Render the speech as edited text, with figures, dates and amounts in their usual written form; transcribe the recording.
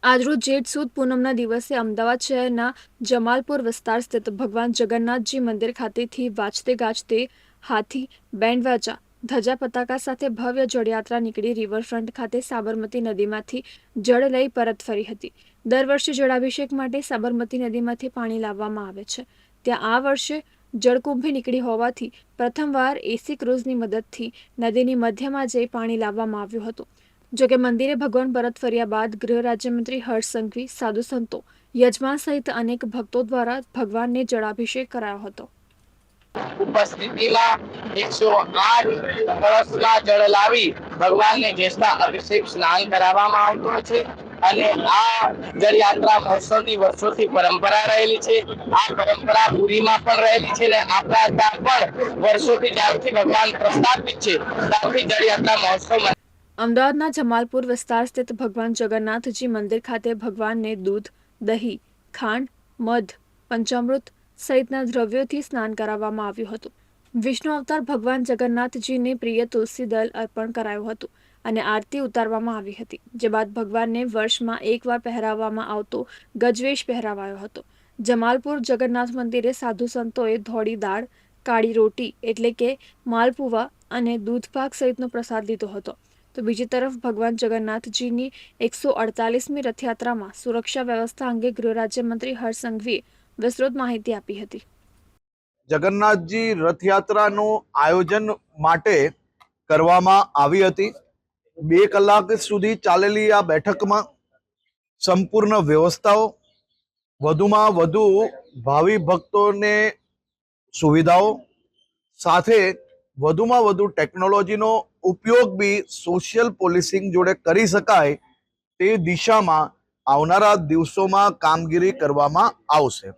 આજરોજ જેઠ સુદ પૂનમના દિવસે અમદાવાદ શહેરના જમાલપુર વિસ્તાર સ્થિત ભગવાન જગન્નાથજી મંદિર ખાતેથી વાજતે ગાજતે હાથી, બેન્ડવાજા, ધજા પતાકા સાથે ભવ્ય જળયાત્રા નીકળી રિવરફ્રન્ટ ખાતે સાબરમતી નદીમાંથી જળ લઈ પરત ફરી હતી। દર વર્ષે જળાભિષેક માટે સાબરમતી નદીમાંથી પાણી લાવવામાં આવે છે। ત્યાં આ વર્ષે જળકુંભી નીકળી હોવાથી પ્રથમવાર એસી ક્રૂઝની મદદથી નદીની મધ્યમાં જઈ પાણી લાવવામાં આવ્યું હતું। જોકે મંદિરે ભગવાન પરત ફર્યા બાદ ગૃહ રાજ્યમંત્રી હર્ષ સંઘવી, સાધુ સંતો, યજમાન સહિત અનેક ભક્તો દ્વારા ભગવાનને જળાભિષેક કરાયો હતો। ઉપસ્થિતિમાં 108 કળશમાં જળ લાવી ભગવાનને જેસના અભિષેક સ્નાન કરાવવામાં આવતું છે અને આ જળયાત્રા વર્ષોથી પરંપરા રહેલી છે। આ પરંપરા પુરીમાં પણ રહેલી છે અને આપણા ત્યાં પણ વર્ષોથી જ્યારથી ભગવાન પ્રસ્થાપિત છે ત્યારથી જળયાત્રા મહોત્સવ અમદાવાદના જમાલપુર વિસ્તાર સ્થિત ભગવાન જગન્નાથજી મંદિર ખાતે ભગવાનને દૂધ, દહીં, ખાંડ, મધ, પંચામૃત સહિતના દ્રવ્યોથી સ્નાન કરાવવામાં આવ્યું હતું। વિષ્ણુ અવતાર ભગવાન જગન્નાથજીને પ્રિય તુલસી દલ અર્પણ કરાયું હતું અને આરતી ઉતારવામાં આવી હતી। જે બાદ ભગવાનને વર્ષમાં એકવાર પહેરાવવામાં આવતો ગજવેશ પહેરાવાયો હતો। જમાલપુર જગન્નાથ મંદિરે સાધુ સંતોએ ધોળી દાળ, કાળી રોટી એટલે કે માલપુવા અને દૂધપાક સહિતનો પ્રસાદ લીધો હતો। તો બીજી તરફ ભગવાન જગન્નાથજીની 148મી રથયાત્રામાં સુરક્ષા વ્યવસ્થા અંગે ગૃહ રાજ્યમંત્રી હર્ષ સંઘવીએ વિસ્તૃત માહિતી આપી હતી। જગન્નાથજી રથયાત્રાનું આયોજન માટે કરવામાં આવી હતી। 2 કલાક સુધી ચાલેલી આ બેઠકમાં સંપૂર્ણ વ્યવસ્થાઓ, વધુમાં વધુ ભાવિ ભક્તોને સુવિધાઓ સાથે વધુમાં વધુ ટેકનોલોજીનો ઉપયોગ બી સોશિયલ પોલીસિંગ જોડે કરી શકાય તે દિશામાં આવનારા દિવસોમાં કામગીરી કરવામાં આવશે।